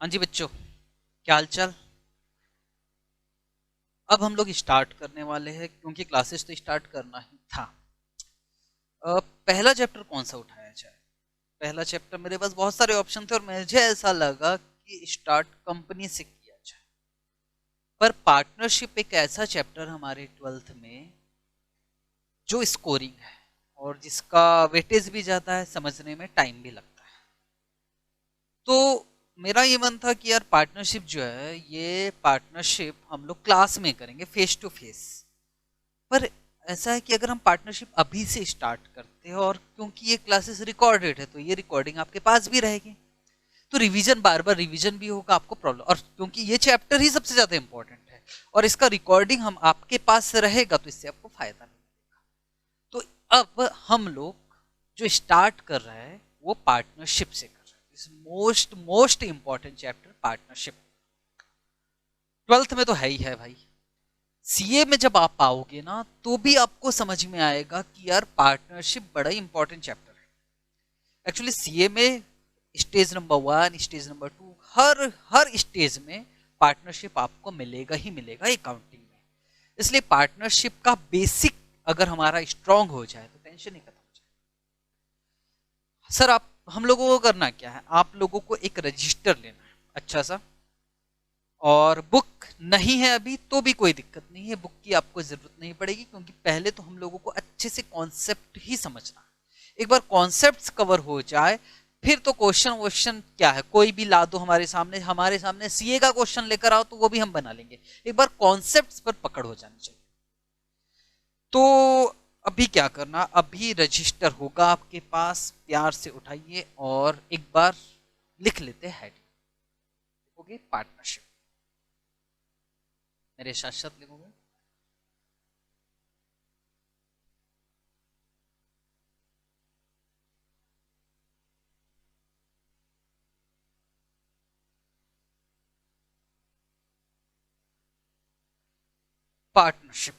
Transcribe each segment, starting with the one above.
हाँ जी बच्चों, क्या हाल चाल। अब हम लोग स्टार्ट करने वाले हैं क्योंकि क्लासेस तो स्टार्ट करना ही था। पहला चैप्टर कौन सा उठाया जाए? पहला चैप्टर मेरे पास बहुत सारे ऑप्शन थे और मुझे ऐसा लगा कि स्टार्ट कंपनी से किया जाए। पर पार्टनरशिप एक ऐसा चैप्टर हमारे 12th में जो स्कोरिंग है और जिसका वेटेज भी ज़्यादा है, समझने में टाइम भी लगता है। तो मेरा ये मन था कि यार पार्टनरशिप जो है, ये पार्टनरशिप हम लोग क्लास में करेंगे, फेस टू फेस। पर ऐसा है कि अगर हम पार्टनरशिप अभी से स्टार्ट करते हैं, और क्योंकि ये क्लासेस रिकॉर्डेड है तो ये रिकॉर्डिंग आपके पास भी रहेगी, तो रिवीजन, बार बार रिवीजन भी होगा, आपको प्रॉब्लम। और क्योंकि ये चैप्टर ही सबसे ज्यादा इंपॉर्टेंट है और इसका रिकॉर्डिंग हम आपके पास रहेगा, तो इससे आपको फायदा मिलेगा। तो अब हम लोग जो स्टार्ट कर रहे हैं वो पार्टनरशिप से कर रहे हैं। इस most most important chapter partnership 12th में तो है ही है भाई। सीए में जब आप आओगे ना, तो भी आपको समझ में आएगा कि यार पार्टनरशिप बड़ा ही इंपॉर्टेंट चैप्टर है। एक्चुअली सीए में स्टेज नंबर 1, स्टेज नंबर 2, हर हर स्टेज में पार्टनरशिप आपको मिलेगा ही मिलेगा अकाउंटिंग में। इसलिए पार्टनरशिप का बेसिक अगर हमारा स्ट्रांग हो जाए तो टेंशन ही खत्म हो जाए। सर, आप हम लोगों को करना क्या है? आप लोगों को एक रजिस्टर लेना है अच्छा सा, और बुक नहीं है अभी तो भी कोई दिक्कत नहीं है, बुक की आपको जरूरत नहीं पड़ेगी, क्योंकि पहले तो हम लोगों को अच्छे से कॉन्सेप्ट ही समझना है। एक बार कॉन्सेप्ट्स कवर हो जाए, फिर तो क्वेश्चन वोश्चन क्या है, कोई भी ला दो हमारे सामने सीए का क्वेश्चन लेकर आओ तो वो भी हम बना लेंगे। एक बार कॉन्सेप्ट्स पर पकड़ हो जानी चाहिए। तो अभी क्या करना, अभी रजिस्टर होगा आपके पास, प्यार से उठाइए और एक बार लिख लेते हैं हेडिंग। लिखोगे पार्टनरशिप, मेरे साथ साथ लिखोगे। पार्टनरशिप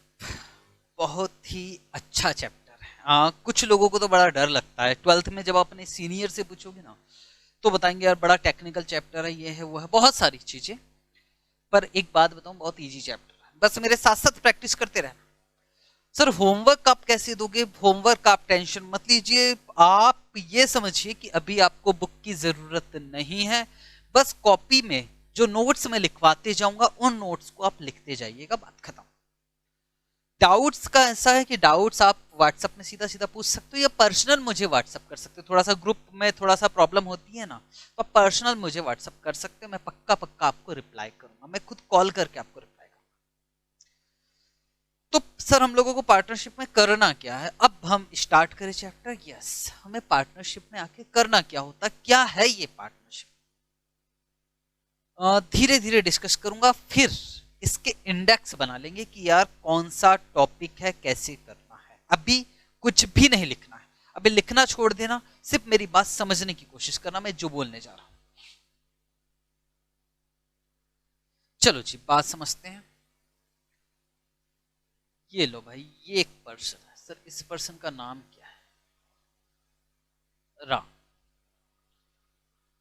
बहुत ही अच्छा चैप्टर है। कुछ लोगों को तो बड़ा डर लगता है। 12th में जब आप अपने सीनियर से पूछोगे ना, तो बताएंगे यार बड़ा टेक्निकल चैप्टर है, ये है वो है, बहुत सारी चीजें। पर एक बात बताऊं, बहुत इजी चैप्टर है, बस मेरे साथ साथ प्रैक्टिस करते रहना। सर, होमवर्क आप कैसे दोगे? होमवर्क आप टेंशन मत लीजिए। आप ये समझिए कि अभी आपको बुक की जरूरत नहीं है। बस कॉपी में जो नोट्स मैं लिखवाते जाऊंगा, उन नोट्स को आप लिखते जाइएगा, बात खत्म। डाउट्स का ऐसा है कि डाउट्स आप व्हाट्सएप में सीधा सीधा पूछ सकते हो, या पर्सनल मुझे व्हाट्सएप कर सकते हो। थोड़ा सा ग्रुप में थोड़ा सा प्रॉब्लम होती है ना, तो आप पर्सनल मुझे व्हाट्सएप कर सकते हो। मैं पक्का पक्का आपको रिप्लाई करूंगा, मैं खुद कॉल करके आपको रिप्लाई करूंगा। तो सर, हम लोगों को पार्टनरशिप में करना क्या है? अब हम स्टार्ट करें चैप्टर। यस, हमें पार्टनरशिप में आके करना क्या होता, क्या है ये पार्टनरशिप, धीरे धीरे डिस्कस करूंगा। फिर इसके इंडेक्स बना लेंगे कि यार कौन सा टॉपिक है, कैसे करना है। अभी कुछ भी नहीं लिखना है, अभी लिखना छोड़ देना, सिर्फ मेरी बात समझने की कोशिश करना, मैं जो बोलने जा रहा हूं। चलो जी, बात समझते हैं। ये लो भाई, ये एक पर्सन है। सर, इस पर्सन का नाम क्या है? राम।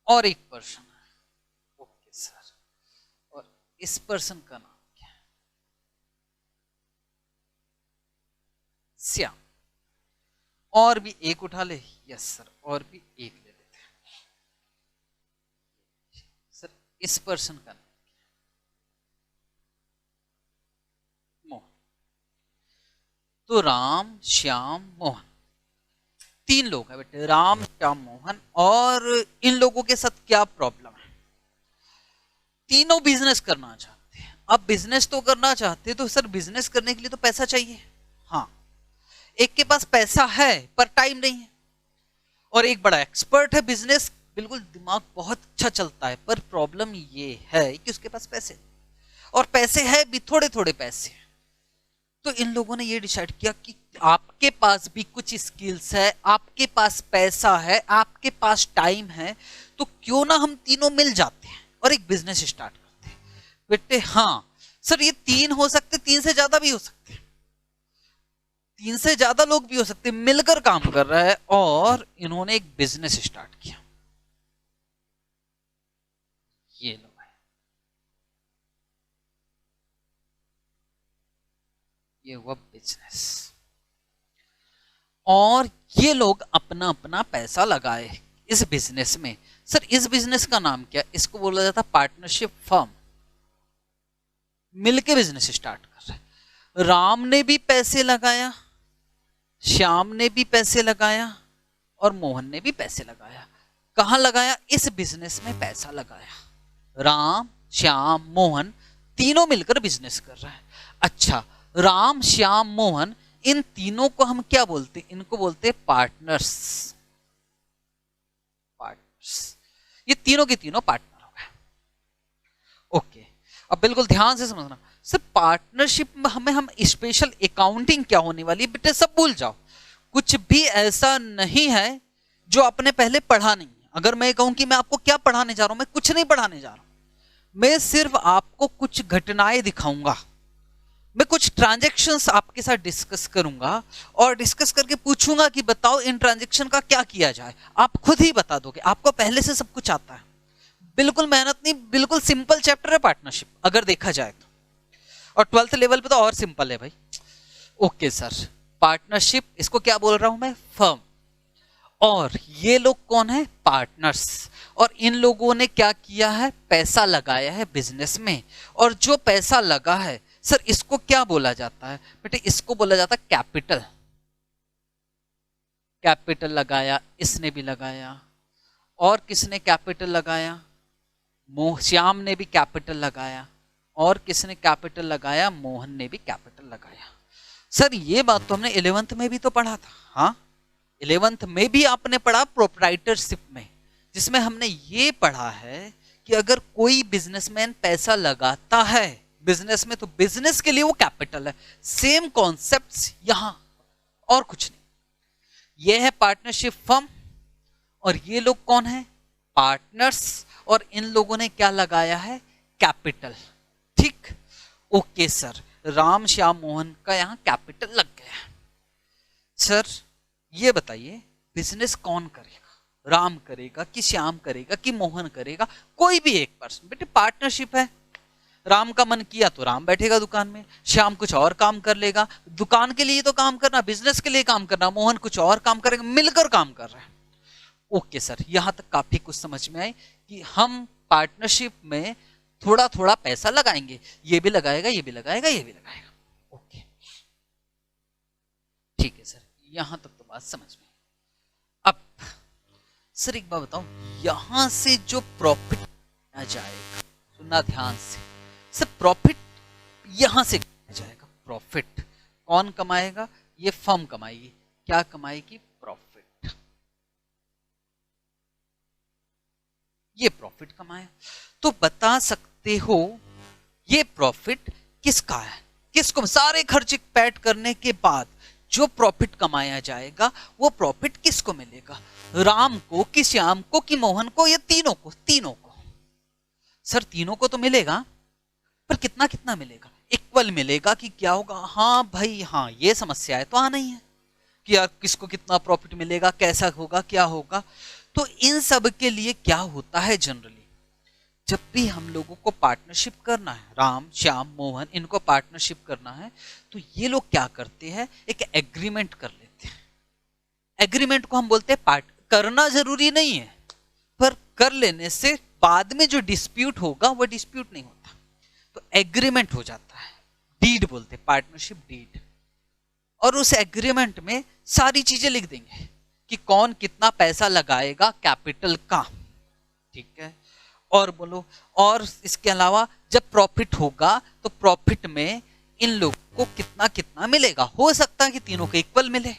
और एक पर्सन है, ओके सर, और इस पर्सन का नाम क्या है? श्याम। और भी एक उठा ले। यस सर, और भी एक ले लेते हैं। सर, इस पर्सन का नाम मोहन। तो राम, श्याम, मोहन, तीन लोग हैं बेटे, राम श्याम मोहन। और इन लोगों के साथ क्या प्रॉब्लम है? तीनों बिजनेस करना चाहते हैं। अब बिजनेस तो करना चाहते हैं, तो सर बिजनेस करने के लिए तो पैसा चाहिए। हाँ, एक के पास पैसा है पर टाइम नहीं है, और एक बड़ा एक्सपर्ट है बिजनेस, बिल्कुल दिमाग बहुत अच्छा चलता है, पर प्रॉब्लम ये है कि उसके पास पैसे, और पैसे है भी थोड़े थोड़े पैसे। तो इन लोगों ने ये डिसाइड किया कि आपके पास भी कुछ स्किल्स है, आपके पास पैसा है, आपके पास टाइम है, तो क्यों ना हम तीनों मिल जाते हैं और एक बिजनेस स्टार्ट करते हैं। बेटे हाँ सर, ये तीन हो सकते, तीन से ज्यादा भी हो सकते, तीन से ज्यादा लोग भी हो सकते, मिलकर काम कर रहा है, और इन्होंने एक बिजनेस स्टार्ट किया। ये लो भाई, ये हुआ बिजनेस। और ये लोग अपना अपना पैसा लगाए इस बिजनेस में। सर इस बिजनेस का नाम क्या? इसको बोला जाता है पार्टनरशिप फर्म। मिलके बिजनेस स्टार्ट कर रहे। राम ने भी पैसे लगाया, श्याम ने भी पैसे लगाया और मोहन ने भी पैसे लगाया। कहां लगाया? इस बिजनेस में पैसा लगाया। राम, श्याम, मोहन तीनों मिलकर बिजनेस कर रहे हैं। अच्छा, राम, श्याम, मोहन इन तीनों को हम क्या बोलते हैं? इनको बोलते हैं पार्टनर्स। पार्टनर्स, ये तीनों के तीनों पार्टनर हो गए। ओके, अब बिल्कुल ध्यान से समझना। सर पार्टनरशिप में हमें हम स्पेशल अकाउंटिंग क्या होने वाली है बेटे सब भूल जाओ। कुछ भी ऐसा नहीं है जो आपने पहले पढ़ा नहीं है। अगर मैं कहूं कि मैं आपको क्या पढ़ाने जा रहा हूं, मैं कुछ नहीं पढ़ाने जा रहा हूं। मैं सिर्फ आपको कुछ घटनाएं दिखाऊंगा। मैं कुछ ट्रांजैक्शंस आपके साथ डिस्कस करूंगा और डिस्कस करके पूछूंगा कि बताओ इन ट्रांजैक्शन का क्या किया जाए। आप खुद ही बता दोगे, आपको पहले से सब कुछ आता है। बिल्कुल मेहनत नहीं, बिल्कुल सिंपल चैप्टर है पार्टनरशिप अगर देखा जाए तो। और 12th लेवल पे तो और सिंपल है भाई। ओके सर, पार्टनरशिप इसको क्या बोल रहा हूं मैं? फर्म। और ये लोग कौन है? पार्टनर्स। और इन लोगों ने क्या किया है? पैसा लगाया है बिजनेस में। और जो पैसा लगा है सर इसको क्या बोला जाता है बेटे? इसको बोला जाता है कैपिटल। कैपिटल लगाया, इसने भी लगाया। और किसने कैपिटल लगाया? श्याम ने भी कैपिटल लगाया। और किसने कैपिटल लगाया? मोहन ने भी कैपिटल लगाया। सर ये बात तो हमने 11th में भी तो पढ़ा था। हाँ, 11th में भी आपने पढ़ा प्रोप्राइटरशिप में, जिसमें हमने ये पढ़ा है कि अगर कोई बिजनेसमैन पैसा लगाता है बिजनेस में तो बिजनेस के लिए वो कैपिटल है। सेम कॉन्सेप्ट्स यहां, और कुछ नहीं। ये है पार्टनरशिप फर्म और ये लोग कौन है? पार्टनर्स। और इन लोगों ने क्या लगाया है? कैपिटल। ठीक, ओके सर, राम, श्याम, मोहन का यहां कैपिटल लग गया। सर ये बताइए बिजनेस कौन करेगा? राम करेगा कि श्याम करेगा कि मोहन करेगा? कोई भी एक पर्सन। बेटे पार्टनरशिप है, राम का मन किया तो राम बैठेगा दुकान में, श्याम कुछ और काम कर लेगा। दुकान के लिए तो काम करना, बिजनेस के लिए काम करना, मोहन कुछ और काम करेगा, मिलकर काम कर रहा है। ओके सर, यहां तक काफी कुछ समझ में आए कि हम पार्टनरशिप में थोड़ा थोड़ा पैसा लगाएंगे। ये भी लगाएगा, ये भी लगाएगा, ये भी लगाएगा। ओके ठीक है सर, यहां तक तो बात समझ में। अब सर एक बात बताओ, यहां से जो प्रॉफिट आ जाएगा, सुनना ध्यान से, सर प्रॉफिट यहां से जाएगा। प्रॉफिट कौन कमाएगा? ये फर्म कमाएगी। क्या कमाएगी? प्रॉफिट। ये प्रॉफिट कमाया तो बता सकते हो ये प्रॉफिट किसका है? किसको? सारे खर्चे पैड करने के बाद जो प्रॉफिट कमाया जाएगा वो प्रॉफिट किसको मिलेगा? राम को कि श्याम को कि मोहन को? या तीनों को? तीनों को। सर तीनों को तो मिलेगा, पर कितना कितना मिलेगा? इक्वल मिलेगा कि क्या होगा? हाँ भाई हाँ, ये समस्या है तो आना ही है कि यार किसको कितना प्रॉफिट मिलेगा, कैसा होगा, क्या होगा। तो इन सब के लिए क्या होता है जनरली, जब भी हम लोगों को पार्टनरशिप करना है, राम, श्याम, मोहन इनको पार्टनरशिप करना है, तो ये लोग क्या करते हैं? एक एग्रीमेंट कर लेते हैं। एग्रीमेंट को हम बोलते हैं पार्ट। करना जरूरी नहीं है, पर कर लेने से बाद में जो डिस्प्यूट होगा वो डिस्प्यूट नहीं होता, तो एग्रीमेंट हो जाता है। डीड बोलते हैं, पार्टनरशिप डीड। और उस एग्रीमेंट में सारी चीजें लिख देंगे कि कौन कितना पैसा लगाएगा कैपिटल का। ठीक है, और बोलो, और इसके अलावा जब प्रॉफिट होगा तो प्रॉफिट में इन लोगों को कितना कितना मिलेगा। हो सकता है कि तीनों को इक्वल मिले,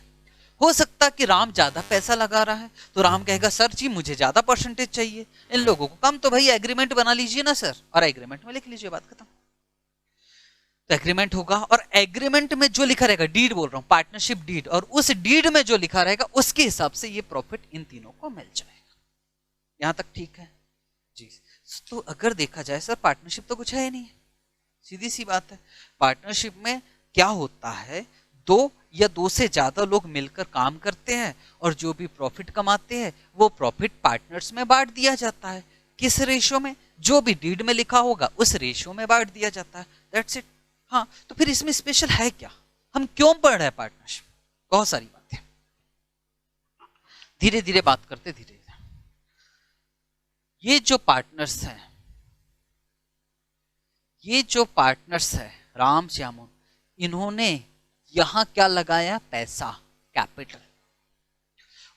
हो सकता है कि राम ज्यादा पैसा लगा रहा है तो राम कहेगा सर जी मुझे ज्यादा परसेंटेज चाहिए, इन लोगों को कम। तो भाई एग्रीमेंट बना लीजिए ना सर, और एग्रीमेंट में लिख लीजिए, बात खत्म। तो एग्रीमेंट होगा और एग्रीमेंट में जो लिखा रहेगा, डीड बोल रहा हूं, पार्टनरशिप डीड, और उस डीड में जो लिखा रहेगा उसके हिसाब से ये प्रॉफिट इन तीनों को मिल जाएगा। यहां तक ठीक है जी। तो अगर देखा जाए सर पार्टनरशिप तो कुछ है ही नहीं, सीधी सी बात है। पार्टनरशिप में क्या होता है, दो या दो से ज्यादा लोग मिलकर काम करते हैं और जो भी प्रॉफिट कमाते हैं वो प्रॉफिट पार्टनर्स में बांट दिया जाता है। किस रेशो में? जो भी डीड में लिखा होगा उस रेशियो में बांट दिया जाता है, दैट्स इट। हाँ, तो फिर इसमें स्पेशल है क्या, हम क्यों पढ़ रहे हैं पार्टनरशिप? बहुत सारी बातें, धीरे धीरे बात करते, धीरे धीरे। ये जो पार्टनर्स हैं, ये जो पार्टनर्स है राम श्याम, इन्होंने यहां क्या लगाया, पैसा, कैपिटल।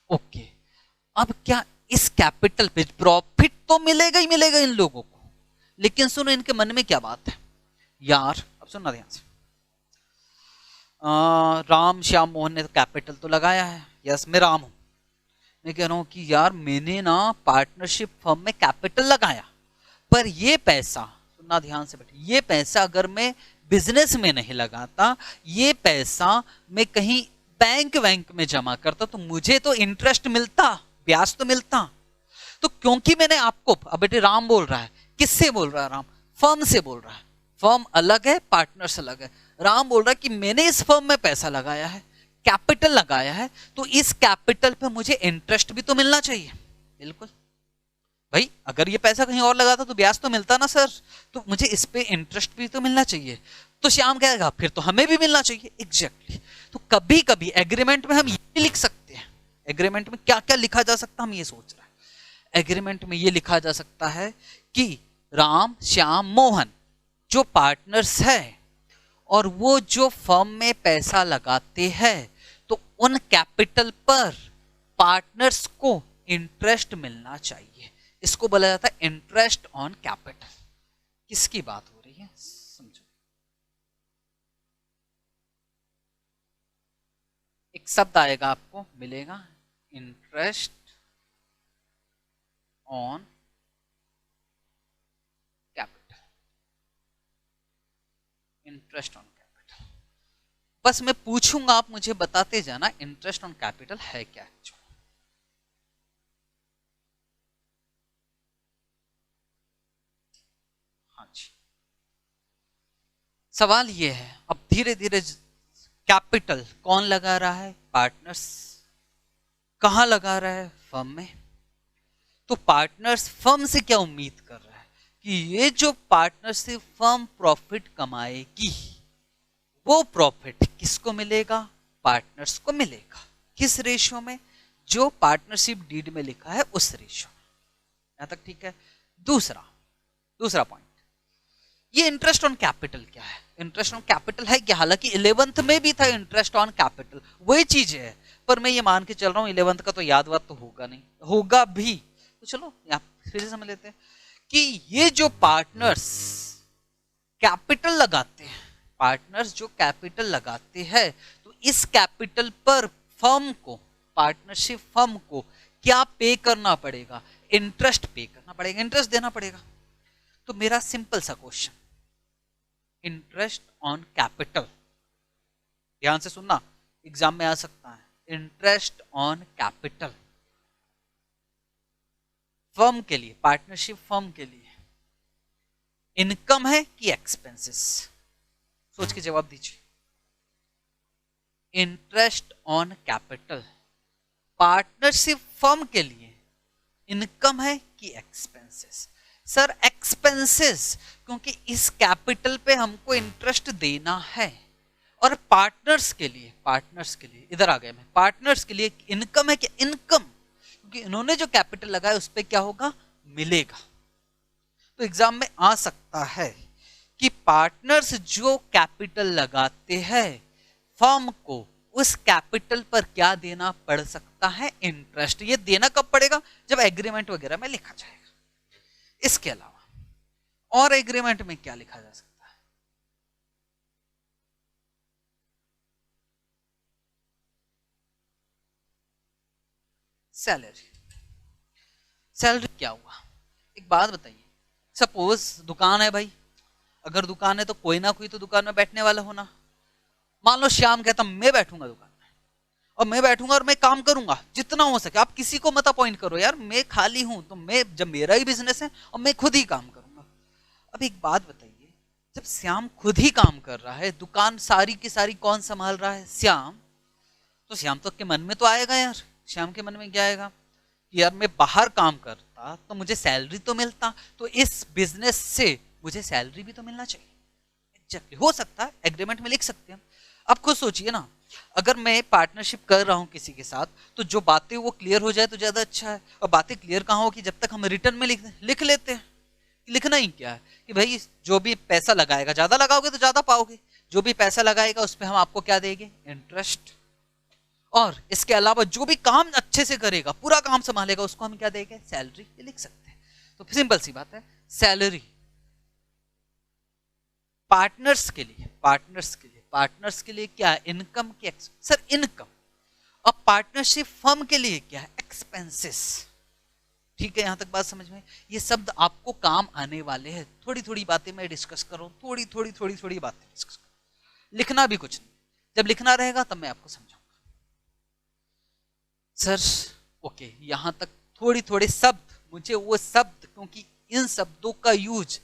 ओके, अब क्या इस कैपिटल पे प्रॉफिट तो मिलेगा ही मिलेगा इन लोगों को, लेकिन सुनो इनके मन में क्या बात है यार, अब सुनना ध्यान से। राम श्याम मोहन ने कैपिटल तो लगाया है, यस मैं राम हूं, मैं कह रहा हूं कि यार मैंने ना पार्टनरशिप फर्म में कैपिटल लगाया, पर ये पैसा, सुनना ध्यान से बेटे, ये पैसा अगर मैं बिजनेस में नहीं लगाता, ये पैसा मैं कहीं बैंक वैंक में जमा करता, तो मुझे तो इंटरेस्ट मिलता, ब्याज तो मिलता। तो क्योंकि मैंने आपको, अब बेटे राम बोल रहा है, किससे बोल रहा है राम, फर्म से बोल रहा है, फर्म अलग है, पार्टनर्स अलग है। राम बोल रहा है कि मैंने इस फर्म में पैसा लगाया है, कैपिटल लगाया है, तो इस कैपिटल पे मुझे इंटरेस्ट भी तो मिलना चाहिए। बिल्कुल भाई, अगर ये पैसा कहीं और लगाता तो ब्याज तो मिलता ना सर, तो मुझे इस पे इंटरेस्ट भी तो मिलना चाहिए। तो श्याम कहेगा फिर तो हमें भी मिलना चाहिए, एग्जैक्टली। तो कभी कभी एग्रीमेंट में हम ये लिख सकते हैं, एग्रीमेंट में क्या क्या लिखा जा सकता, हम ये सोच रहे हैं। एग्रीमेंट में ये लिखा जा सकता है कि राम श्याम मोहन जो पार्टनर्स है और वो जो फर्म में पैसा लगाते हैं, तो उन कैपिटल पर पार्टनर्स को इंटरेस्ट मिलना चाहिए। इसको बोला जाता है इंटरेस्ट ऑन कैपिटल। किसकी बात हो रही है समझो। एक शब्द आएगा आपको मिलेगा, interest on capital, interest on capital. बस मैं पूछूंगा, आप मुझे बताते जाना इंटरेस्ट ऑन कैपिटल है क्या। हाँ जी, सवाल ये है, अब धीरे धीरे कैपिटल कौन लगा रहा है, पार्टनर्स। कहां लगा रहा है, फर्म में। तो पार्टनर्स फर्म से क्या उम्मीद कर रहा है कि ये जो पार्टनरशिप फर्म प्रॉफिट कमाएगी, वो प्रॉफिट किसको मिलेगा, पार्टनर्स को मिलेगा। किस रेशियो में, जो पार्टनरशिप डीड में लिखा है उस रेशियो में। यहां तक ठीक है। दूसरा पॉइंट, ये इंटरेस्ट ऑन कैपिटल क्या है, इंटरेस्ट ऑन कैपिटल है क्या। हालांकि 11th में भी था इंटरेस्ट ऑन कैपिटल, वही चीज है, पर मैं ये मान के चल रहा हूं 11th का तो याद वाद तो होगा नहीं, होगा भी, तो चलो यहां फिर से समझ लेते हैं कि ये जो पार्टनर्स कैपिटल लगाते हैं, पार्टनर्स जो कैपिटल लगाते हैं, तो इस कैपिटल पर फर्म को, पार्टनरशिप फर्म को क्या पे करना पड़ेगा, इंटरेस्ट पे करना पड़ेगा, इंटरेस्ट देना पड़ेगा। तो मेरा सिंपल सा क्वेश्चन, इंटरेस्ट ऑन कैपिटल, ध्यान से सुनना, एग्जाम में आ सकता है। इंटरेस्ट ऑन कैपिटल फर्म के लिए, पार्टनरशिप फर्म के लिए इनकम है कि एक्सपेंसेस, सोच के जवाब दीजिए। Interest on capital partnership firm के लिए इनकम है कि एक्सपेंसेस। सर एक्सपेंसेस, क्योंकि इस कैपिटल पे हमको इंटरेस्ट देना है। और पार्टनर्स के लिए, इधर आ गए मैं, पार्टनर्स के लिए इनकम है कि इनकम, क्योंकि इन्होंने जो कैपिटल लगाया उस पे क्या होगा, मिलेगा। तो एग्जाम में आ सकता है कि पार्टनर्स जो कैपिटल लगाते हैं, फर्म को उस कैपिटल पर क्या देना पड़ सकता है, इंटरेस्ट। ये देना कब पड़ेगा, जब एग्रीमेंट वगैरह में लिखा जाएगा। इसके अलावा और एग्रीमेंट में क्या लिखा जा सकता है, सैलरी। सैलरी क्या हुआ, एक बात बताइए, सपोज दुकान है भाई, अगर दुकान है तो कोई ना कोई तो दुकान में बैठने वाला होना। मान लो श्याम कहता मैं बैठूंगा दुकान में, और मैं बैठूंगा और मैं काम करूंगा जितना हो सके। आप किसी को मत अपॉइंट करो यार, मैं खाली हूं, तो मैं, जब मेरा ही बिजनेस है और मैं खुद ही काम करूंगा। अब एक बात बताइए, जब श्याम खुद ही काम कर रहा है, दुकान सारी की सारी कौन संभाल रहा है, श्याम, तो श्याम तो के मन में तो आएगा यार, श्याम के मन में क्या आएगा कि यार मैं बाहर काम करता तो मुझे सैलरी तो मिलता, तो इस बिजनेस से मुझे सैलरी भी तो मिलना चाहिए। एग्जैक्टली, हो सकता है एग्रीमेंट में लिख सकते हैं। आप खुद सोचिए ना, अगर मैं पार्टनरशिप कर रहा हूं किसी के साथ, तो जो बातें वो क्लियर हो जाए तो ज्यादा अच्छा है। और बातें क्लियर कहाँ होगी, जब तक हम रिटर्न में लिख लेते हैं। लिखना ही क्या है कि भाई जो भी पैसा लगाएगा, ज्यादा लगाओगे तो ज्यादा पाओगे, जो भी पैसा लगाएगा उस पर हम आपको क्या देंगे, इंटरेस्ट। और इसके अलावा जो भी काम अच्छे से करेगा, पूरा काम संभालेगा, उसको हम क्या देंगे, सैलरी। ये लिख सकते हैं। तो सिंपल सी बात है, सैलरी पार्टनर्स के लिए क्या है, इनकम की सर इनकम। अब पार्टनरशिप फर्म के लिए क्या है, एक्सपेंसेस। ठीक है, यहां तक बात समझ में। ये शब्द आपको काम आने वाले हैं। थोड़ी थोड़ी बातें मैं डिस्कस करूं, थोड़ी बातें डिस्कस करूं, लिखना भी कुछ नहीं। जब लिखना रहेगा तब मैं आपको समझाऊंगा। सर ओके, यहां तक थोड़े शब्द, मुझे वो शब्द, क्योंकि इन शब्दों का यूज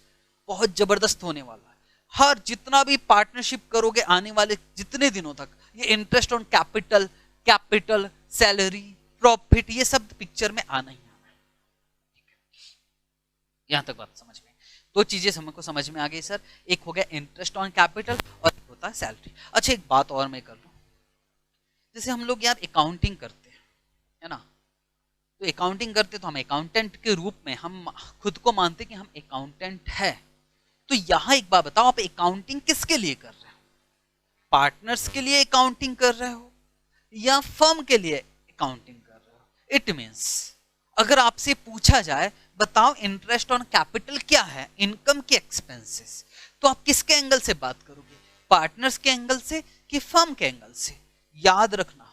बहुत जबरदस्त होने वाला है। हर जितना भी पार्टनरशिप करोगे आने वाले जितने दिनों तक, ये interest on capital, salary, profit, ये शब्द पिक्चर में आना ही आना है। यहां तक बात समझ में। दो चीजें हमको समझ में आ गई सर, एक हो गया इंटरेस्ट ऑन कैपिटल और एक होता है सैलरी। अच्छा, एक बात और मैं कर लूं, जैसे हम लोग यार अकाउंटिंग करते हैं, है ना, तो अकाउंटिंग करते तो हम अकाउंटेंट के रूप में हम खुद को मानते कि हम अकाउंटेंट है। तो यहां एक बात बताओ, आप अकाउंटिंग किसके लिए कर रहे हो, पार्टनर्स के लिए अकाउंटिंग कर रहे हो या फर्म के लिए अकाउंटिंग कर रहे हो। इट मींस अगर आपसे पूछा जाए बताओ इंटरेस्ट ऑन कैपिटल क्या है, इनकम के एक्सपेंसेस, तो आप किसके एंगल से बात करोगे, पार्टनर्स के एंगल से कि फर्म के एंगल से। याद रखना,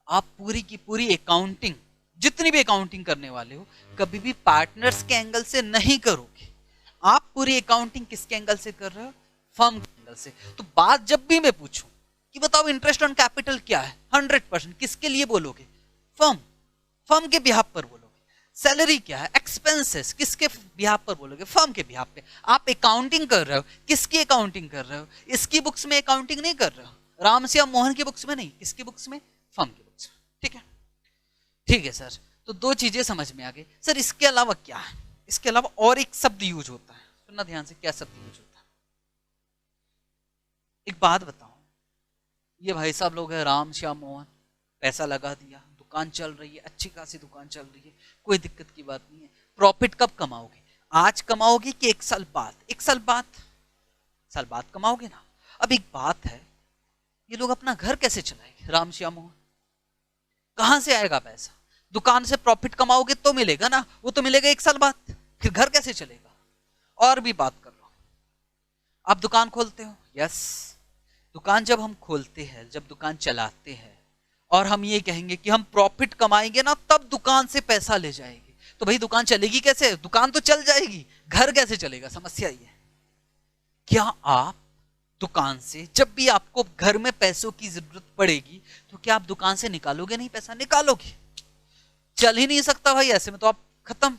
आप पूरी की पूरी अकाउंटिंग, जितनी भी अकाउंटिंग करने वाले हो, कभी भी पार्टनर्स के एंगल से नहीं करोगे। आप पूरी अकाउंटिंग किसके एंगल से कर रहे हो, फर्म के एंगल से। तो बात जब भी मैं पूछूं कि बताओ इंटरेस्ट ऑन कैपिटल क्या है, 100% किसके लिए बोलोगे, फर्म के बिहाफ पर बोलोगे। सैलरी क्या है, एक्सपेंसेस, किसके बिहाफ पर बोलोगे, फर्म के बिहाफ पे। आप अकाउंटिंग कर रहे हो, किसकी अकाउंटिंग कर रहे हो, इसकी बुक्स में अकाउंटिंग नहीं कर रहे हो, रामश्याम मोहन की बुक्स में नहीं, किसकी बुक्स में, फर्म की बुक्स में। ठीक है, ठीक है सर। तो दो चीजें समझ में आ गई सर। इसके अलावा क्या है, इसके अलावा और एक शब्द यूज होता है, सुनना ध्यान से, क्या शब्द यूज होता है। एक बात बताओ, ये भाई साहब लोग हैं राम श्याम मोहन, पैसा लगा दिया, दुकान चल रही है, अच्छी खासी दुकान चल रही है, कोई दिक्कत की बात नहीं है। प्रॉफिट कब कमाओगे, आज कमाओगे कि 1 साल बाद, 1 साल बाद कमाओगे ना। अब एक बात है, ये लोग अपना घर कैसे चलाएंगे, राम श्याम मोहन, कहां से आएगा पैसा, दुकान से प्रॉफिट कमाओगे तो मिलेगा ना, वो तो मिलेगा 1 साल बाद, फिर घर कैसे चलेगा। और भी बात कर लो, आप दुकान खोलते हो, यस, दुकान जब हम खोलते हैं, जब दुकान चलाते हैं और हम ये कहेंगे कि हम प्रॉफिट कमाएंगे ना तब दुकान से पैसा ले जाएंगे, तो भाई दुकान चलेगी कैसे, दुकान तो चल जाएगी, घर कैसे चलेगा। समस्या ये है, क्या आप दुकान से जब भी आपको घर में पैसों की जरूरत पड़ेगी तो क्या आप दुकान से निकालोगे नहीं, पैसा निकालोगे, चल ही नहीं सकता भाई, ऐसे में तो आप खत्म।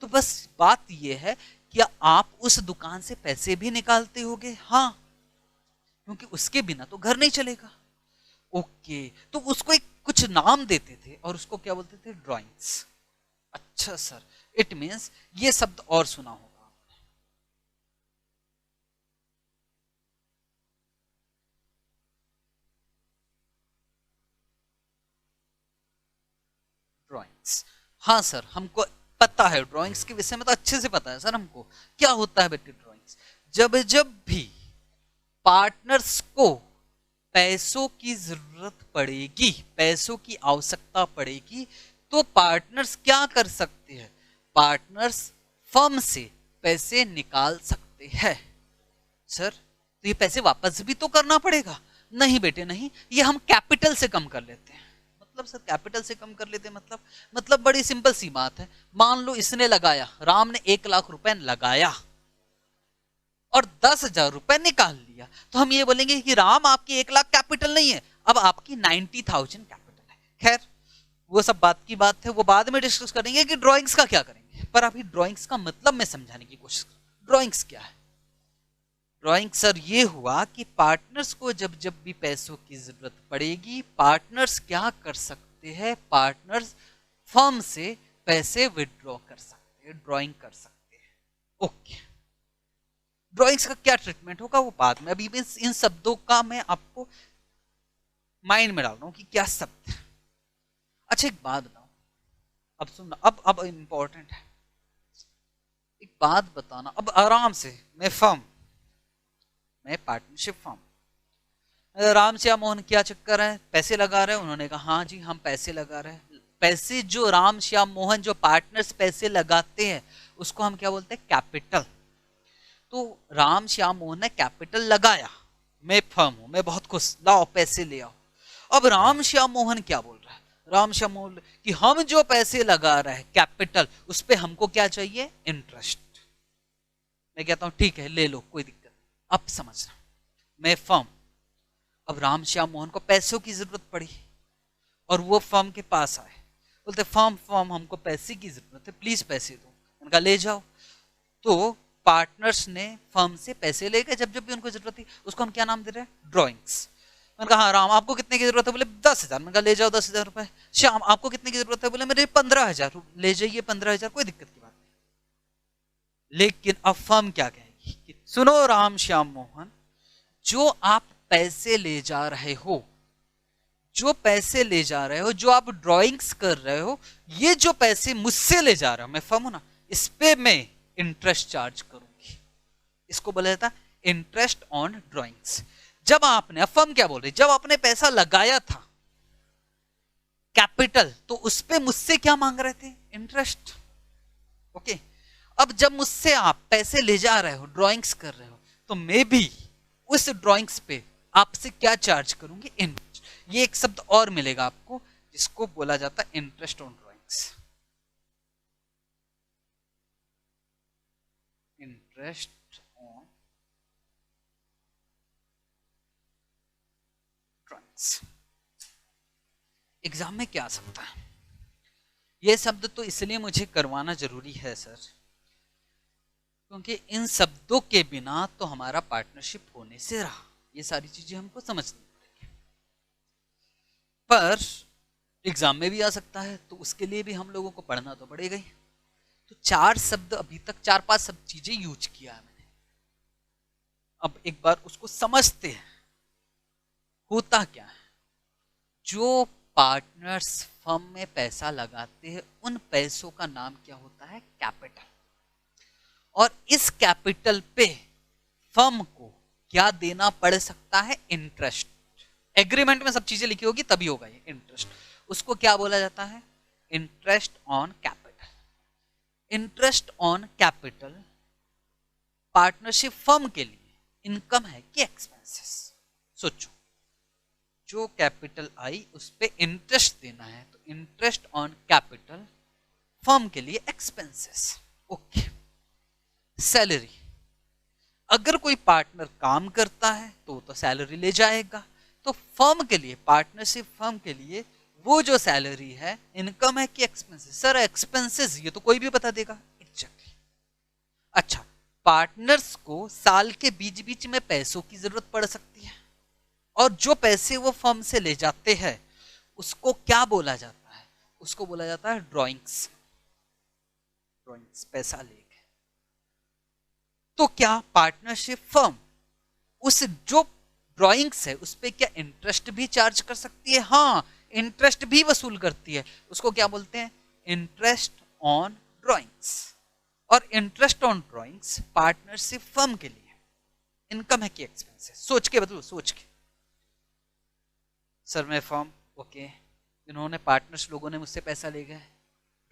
तो बस बात यह है, क्या आप उस दुकान से पैसे भी निकालते होगे, हाँ, क्योंकि उसके बिना तो घर नहीं चलेगा। ओके, तो उसको एक कुछ नाम देते थे और उसको क्या बोलते थे, ड्राइंग्स। अच्छा सर, इट मींस ये शब्द और सुना होगा आपने, ड्राइंग्स। हाँ सर, हमको पता है ड्राइंग्स के विषय में, तो अच्छे से पता है सर हमको क्या होता है बेटे ड्राइंग्स। जब जब भी पार्टनर्स को पैसों की जरूरत पड़ेगी, पैसों की आवश्यकता पड़ेगी, तो पार्टनर्स क्या कर सकते हैं, पार्टनर्स फर्म से पैसे निकाल सकते हैं। सर तो ये पैसे वापस भी तो करना पड़ेगा, नहीं बेटे नहीं, ये हम कैपिटल से कम कर लेते हैं। मतलब सर कैपिटल से कम कर लेते हैं, मतलब बड़ी सिंपल सी बात है। मान लो इसने लगाया, राम ने 1 लाख रुपए लगाया और 10,000 रुपए निकाल लिया, तो हम ये बोलेंगे कि राम आपकी 1 लाख कैपिटल नहीं है, अब आपकी 90,000 कैपिटल है। खैर वो सब बात की बात है, वो बाद में डिस्कस करेंगे कि ड्राइंग्स का क्या करेंगे, पर अभी ड्राइंग्स का मतलब मैं समझाने की कोशिश करूं। ड्राइंग्स क्या है, ड्राइंग सर ये हुआ कि पार्टनर्स को जब जब भी पैसों की जरूरत पड़ेगी, पार्टनर्स क्या कर सकते हैं, पार्टनर्स फर्म से पैसे विड्रॉ कर सकते हैं, ड्रॉइंग कर सकते हैं। ओके, ड्रॉइंग्स का क्या ट्रीटमेंट होगा वो बाद में, अभी इन शब्दों का मैं आपको माइंड में डाल रहा हूं कि क्या शब्द। अच्छा एक बात बताओ, अब सुनना, अब इंपॉर्टेंट है, एक बात बताना अब आराम से। मैं पार्टनरशिप फर्म, राम श्याम मोहन क्या चक्कर है, पैसे लगा रहे हैं? उन्होंने कहा हाँ जी हम पैसे लगा रहे हैं। पैसे जो राम श्याम मोहन जो पार्टनर्स पैसे लगाते हैं उसको हम क्या बोलते हैं? कैपिटल। तो राम श्याम मोहन ने कैपिटल लगाया, मैं फर्म हूं, मैं बहुत खुश, लाओ पैसे ले आओ। अब राम श्याम मोहन क्या बोल रहा है? राम श्याम मोहन कि हम जो पैसे लगा रहे हैं कैपिटल, उस पे हमको क्या चाहिए? इंटरेस्ट। मैं कहता हूं ठीक है ले लो, कोई दिक्कत। अब समझना, मैं फर्म, अब राम श्याम मोहन को पैसों की जरूरत पड़ी और वो फर्म के पास आए, बोलते फर्म हमको पैसे की जरूरत है, प्लीज पैसे दो। उनका ले जाओ। तो पार्टनर्स ने फर्म से पैसे लेके जब जब भी उनको जरूरत थी, उसको हम क्या नाम दे रहे हैं? ड्रॉइंग्स। मैंने कहा हाँ राम आपको कितने की जरूरत है? बोले 10,000। मैंने कहा ले जाओ 10,000 रुपए। श्याम आपको कितने की जरूरत है? बोले मेरे 15,000। ले जाइए 15,000, कोई दिक्कत की बात नहीं। लेकिन अब फर्म क्या कहेगी कि सुनो राम श्याम मोहन, जो आप पैसे ले जा रहे हो, जो पैसे ले जा रहे हो, जो आप ड्राइंग्स कर रहे हो, ये जो पैसे मुझसे ले जा रहे हो, मैं फर्म हूं ना, इस पे मैं इंटरेस्ट चार्ज करूंगी। इसको बोला जाता है इंटरेस्ट ऑन ड्राइंग्स। जब आपने, अब फर्म क्या बोल रही, जब आपने पैसा लगाया था कैपिटल, तो उस पे मुझसे क्या मांग रहे थे? इंटरेस्ट। ओके, अब जब मुझसे आप पैसे ले जा रहे हो, ड्राइंग्स कर रहे हो, तो मैं भी उस ड्राइंग्स पे आपसे क्या चार्ज करूंगी? इंटरेस्ट। ये एक शब्द और मिलेगा आपको जिसको बोला जाता है interest on drawings. Interest on drawings. Exam में क्या आ सकता है? ये शब्द तो इसलिए मुझे करवाना जरूरी है सर, क्योंकि इन शब्दों के बिना तो हमारा पार्टनरशिप होने से रहा। ये सारी चीजें हमको समझनी पड़ेगी, पर एग्जाम में भी आ सकता है, तो उसके लिए भी हम लोगों को पढ़ना तो पड़ेगा ही। तो 4 शब्द अभी तक, 4-5 सब चीजें यूज किया है मैंने। अब एक बार उसको समझते हैं, होता क्या है। जो पार्टनर्स फर्म में पैसा लगाते हैं, उन पैसों का नाम क्या होता है? कैपिटल। और इस कैपिटल पे फर्म को क्या देना पड़ सकता है? इंटरेस्ट। एग्रीमेंट में सब चीजें लिखी होगी तभी होगा ये इंटरेस्ट। उसको क्या बोला जाता है? Interest on capital. Interest on capital partnership firm के लिए इनकम है कि एक्सपेंसेस? सोचो, जो कैपिटल आई उस पे इंटरेस्ट देना है, तो इंटरेस्ट ऑन कैपिटल फर्म के लिए एक्सपेंसेस। ओके, सैलरी, अगर कोई पार्टनर काम करता है तो सैलरी ले जाएगा, तो फर्म के लिए, पार्टनरशिप फर्म के लिए वो जो सैलरी है इनकम है कि एक्सपेंसेस? सर एक्सपेंसेस, ये तो कोई भी बता देगा। एग्जैक्टली। अच्छा, पार्टनर्स को साल के बीच बीच में पैसों की जरूरत पड़ सकती है, और जो पैसे वो फर्म से ले जाते हैं उसको क्या बोला जाता है? उसको बोला जाता है ड्रॉइंग्स। ड्रॉइंग्स, पैसा लेके। तो क्या पार्टनरशिप फर्म उस जो ड्रॉइंग्स है उस पे क्या इंटरेस्ट भी चार्ज कर सकती है? हाँ, इंटरेस्ट भी वसूल करती है। उसको क्या बोलते हैं? Interest on drawings. और interest on drawings partnership firm के लिए इनकम है कि एक्सपेंस है? सोच के बदलो, सोच के। सर मैं फर्म, ओके, इन्होंने पार्टनर्स लोगों ने मुझसे पैसा ले गए,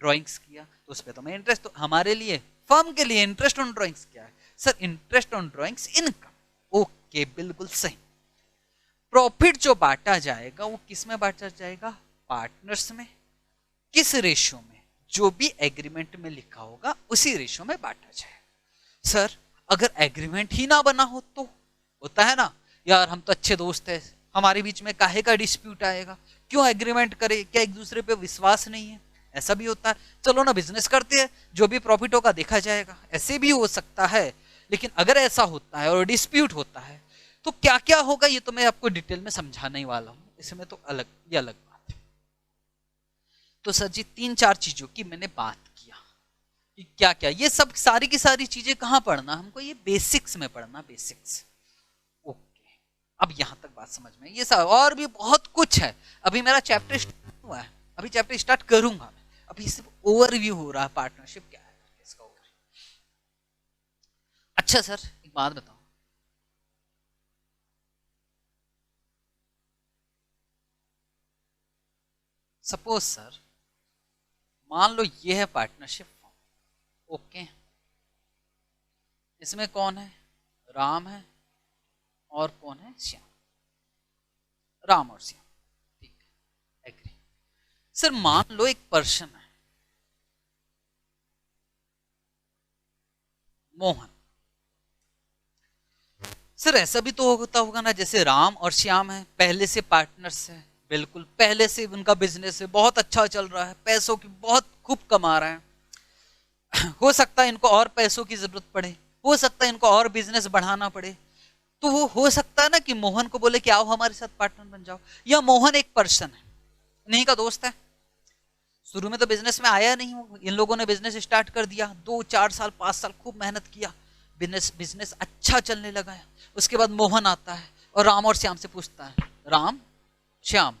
ड्राइंग्स किया, तो उस पर तो मैं इंटरेस्ट, तो हमारे लिए फर्म के लिए इंटरेस्ट ऑन ड्राइंग्स क्या है? Sir interest on drawings income. Okay, बिल्कुल सही। प्रॉफिट जो बांटा जाएगा वो किस में बांटा जाएगा? पार्टनर्स में। किस रेशियो में? जो भी एग्रीमेंट में लिखा होगा उसी रेशियो में बांटा जाएगा। सर अगर एग्रीमेंट ही ना बना हो तो? होता है ना यार, हम तो अच्छे दोस्त हैं, हमारे बीच में काहे का डिस्प्यूट आएगा, क्यों एग्रीमेंट करे, क्या एक दूसरे पे विश्वास नहीं है? ऐसा भी होता है। चलो ना बिजनेस करते हैं, जो भी प्रॉफिट होगा देखा जाएगा, ऐसे भी हो सकता है। लेकिन अगर ऐसा होता है और डिस्प्यूट होता है तो क्या क्या होगा ये तो मैं आपको डिटेल में समझाने वाला हूं, इसमें तो अलग, ये अलग बात है। तो सर जी 3-4 चीजों की मैंने बात किया कि क्या क्या, ये सब सारी की सारी चीजें कहाँ पढ़ना हमको, ये बेसिक्स में पढ़ना, बेसिक्स। ओके, अब यहां तक बात समझ में, ये सब और भी बहुत कुछ है। अभी मेरा चैप्टर स्टार्ट हुआ है, अभी चैप्टर स्टार्ट करूंगा मैं, अभी सिर्फ ओवरव्यू हो रहा है पार्टनरशिप क्या है इसका ओवरव्यू। अच्छा सर एक बात बताओ, सपोज सर मान लो ये है पार्टनरशिप फॉर्म। ओके, इसमें कौन है, राम है और कौन है, श्याम। राम और श्याम, ठीक है, एग्री। सर मान लो एक पर्सन है मोहन। सर ऐसा भी तो होता होगा ना, जैसे राम और श्याम है, पहले से पार्टनर्स है, बिल्कुल पहले से उनका बिजनेस है, बहुत अच्छा चल रहा है, पैसों की बहुत खूब कमा रहे हैं। हो सकता है इनको और पैसों की जरूरत पड़े, हो सकता है इनको और बिजनेस बढ़ाना पड़े, तो वो हो सकता है ना कि मोहन को बोले कि आओ हमारे साथ पार्टनर बन जाओ। या मोहन एक पर्सन है, नहीं का दोस्त है, शुरू में तो बिजनेस में आया नहीं हो, इन लोगों ने बिजनेस स्टार्ट कर दिया, 2-4 साल 5 साल खूब मेहनत किया, बिजनेस बिजनेस अच्छा चलने लगा है। उसके बाद मोहन आता है और राम और श्याम से पूछता है, राम श्याम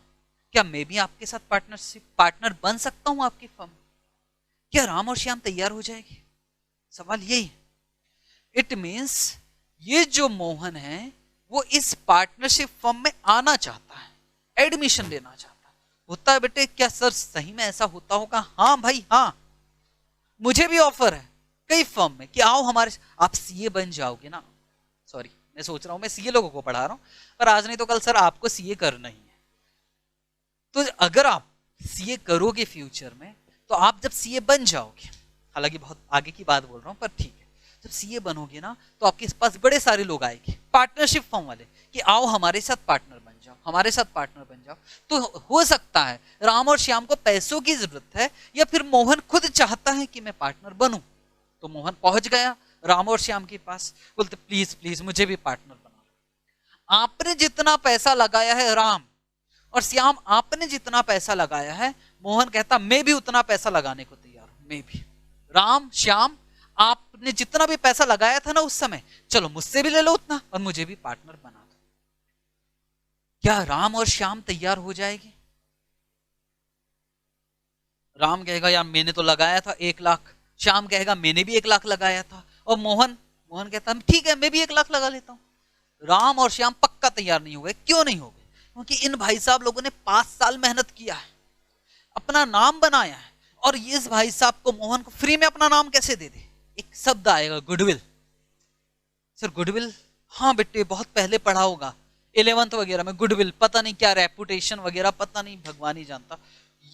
क्या मैं भी आपके साथ पार्टनर बन सकता हूं आपकी फर्म? क्या राम और श्याम तैयार हो जाएगी? सवाल यही है। इट मीन्स ये जो मोहन है वो इस पार्टनरशिप फर्म में आना चाहता है, एडमिशन लेना चाहता है। होता है बेटे, क्या सर सही में ऐसा होता होगा? हाँ भाई हाँ, मुझे भी ऑफर है कई फर्म में कि आओ हमारे, आप सीए बन जाओगे ना। सॉरी मैं सोच रहा हूं मैं सीए लोगों को पढ़ा रहा हूं, पर आज नहीं तो कल सर आपको सीए करना ही है। तो अगर आप सीए करोगे फ्यूचर में, तो आप जब सीए बन जाओगे, हालांकि बहुत आगे की बात बोल रहा हूं पर ठीक है, जब सीए बनोगे ना तो आपके पास बड़े सारे लोग आएंगे पार्टनरशिप फर्म वाले कि आओ हमारे साथ पार्टनर बन जाओ, हमारे साथ पार्टनर बन जाओ। तो हो सकता है राम और श्याम को पैसों की जरूरत है, या फिर मोहन खुद चाहता है कि मैं पार्टनर बनूं। तो मोहन पहुंच गया राम और श्याम के पास, बोलते प्लीज प्लीज मुझे भी पार्टनर बना। आपने जितना पैसा लगाया है राम और श्याम, आपने जितना पैसा लगाया है, मोहन कहता मैं भी उतना पैसा लगाने को तैयार हूं, मैं भी। राम श्याम आपने जितना भी पैसा लगाया था ना उस समय, चलो मुझसे भी ले लो उतना और मुझे भी पार्टनर बना दो। क्या राम और श्याम तैयार हो जाएगी? राम कहेगा यार मैंने तो लगाया था 1 लाख, श्याम कहेगा मैंने भी 1 लाख लगाया था, और मोहन मोहन कहता ठीक है मैं भी 1 लाख लगा लेता हूं। राम और श्याम पक्का तैयार नहीं हो गए। क्यों नहीं हो गए? क्योंकि इन भाई साहब लोगों ने 5 साल मेहनत किया है, अपना नाम बनाया है, और इस भाई साहब को मोहन को फ्री में अपना नाम कैसे दे दे? एक शब्द आएगा गुडविल। सर गुडविल, हाँ बेटे बहुत पहले पढ़ा होगा 11th वगैरह में, गुडविल पता नहीं क्या, रेपुटेशन वगैरह पता नहीं, भगवान ही जानता।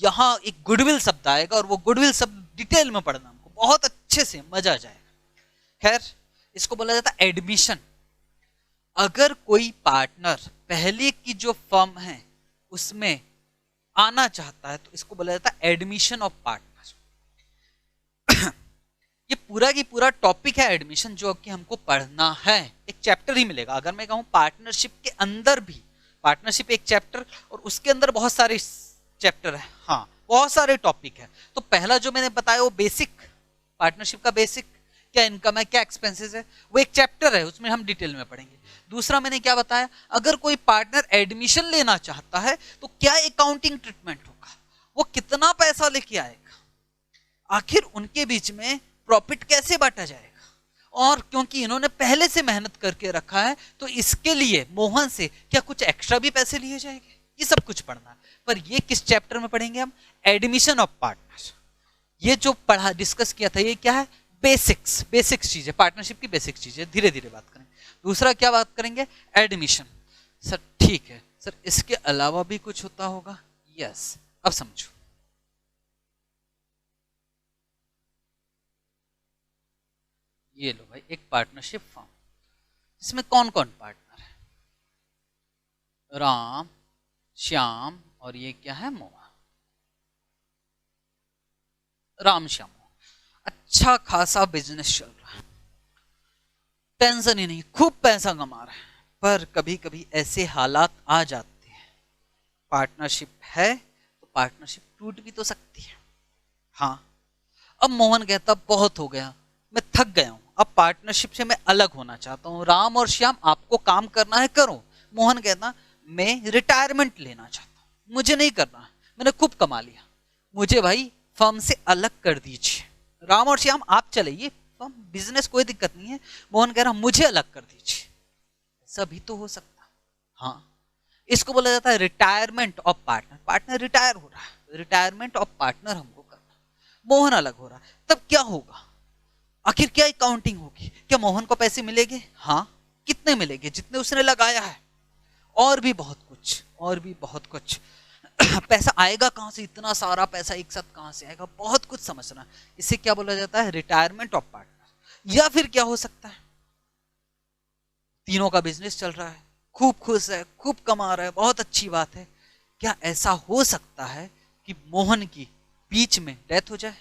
यहाँ एक गुडविल शब्द आएगा और वो गुडविल शब्द डिटेल में पढ़ना हमको, बहुत अच्छे से मजा आ जाएगा। खैर इसको बोला जाता है एडमिशन। अगर कोई पार्टनर पहले की जो फर्म है उसमें आना चाहता है तो इसको बोला जाता है एडमिशन ऑफ पार्टनर। ये पूरा की पूरा टॉपिक है एडमिशन, जो कि हमको पढ़ना है, एक चैप्टर ही मिलेगा। अगर मैं कहूं पार्टनरशिप के अंदर भी, पार्टनरशिप एक चैप्टर और उसके अंदर बहुत सारे चैप्टर है, हाँ बहुत सारे टॉपिक है। तो पहला जो मैंने बताया वो बेसिक, पार्टनरशिप का बेसिक, क्या इनकम है क्या एक्सपेंसेस है, वो एक चैप्टर है, उसमें हम डिटेल में पढ़ेंगे। दूसरा मैंने क्या बताया, अगर कोई पार्टनर एडमिशन लेना चाहता है तो क्या अकाउंटिंग ट्रीटमेंट होगा, वो कितना पैसा लेके आएगा, आखिर उनके बीच में प्रॉफिट कैसे बांटा जाएगा, और क्योंकि इन्होंने पहले से मेहनत करके रखा है तो इसके लिए मोहन से क्या कुछ एक्स्ट्रा भी पैसे लिए जाएंगे, ये सब कुछ पढ़ना है। पर ये किस चैप्टर में पढ़ेंगे हम? Admission of partner. ये जो पढ़ा डिस्कस किया था ये क्या है? बेसिक्स, बेसिक्स चीजें, पार्टनरशिप की बेसिक चीजें, धीरे धीरे बात करें। दूसरा क्या बात करेंगे? एडमिशन। सर ठीक है सर, इसके अलावा भी कुछ होता होगा? यस, अब समझो। ये लो भाई एक पार्टनरशिप फॉर्म, इसमें कौन कौन पार्टनर है? राम श्याम और ये क्या है? मोहन। राम श्याम, अच्छा खासा बिजनेस चल रहा है, टेंशन ही नहीं, खूब पैसा कमा रहा है। पर कभी कभी ऐसे हालात आ जाते हैं, पार्टनरशिप है तो पार्टनरशिप टूट भी तो सकती है। हाँ, अब मोहन कहता बहुत हो गया, मैं थक गया हूं, अब पार्टनरशिप से मैं अलग होना चाहता हूं, राम और श्याम आपको काम करना है करो। मोहन कहता मैं रिटायरमेंट लेना चाहता हूं, मुझे नहीं करना, मैंने खूब कमा लिया, मुझे भाई फर्म से अलग कर दीजिए। राम और श्याम आप चलाइए फर्म, बिजनेस कोई दिक्कत नहीं है। मोहन कह रहा मुझे अलग कर दीजिए, ऐसा भी तो हो सकता। हाँ, इसको बोला जाता है retirement of partner. Partner retire हो रहा है, रिटायरमेंट ऑफ पार्टनर हमको करना, मोहन अलग हो रहा है। तब क्या होगा, आखिर क्या अकाउंटिंग होगी? क्या मोहन को पैसे मिलेंगे? हाँ, कितने मिलेंगे? जितने उसने लगाया है, और भी बहुत कुछ, और भी बहुत कुछ। पैसा आएगा कहां से? इतना सारा पैसा एक साथ कहां से आएगा? बहुत कुछ समझना। इसे क्या बोला जाता है? Retirement of partner. या फिर क्या हो सकता है, तीनों का बिजनेस चल रहा है, खूब खुश है, खूब कमा रहा है, बहुत अच्छी बात है। क्या ऐसा हो सकता है कि मोहन की बीच में डेथ हो जाए?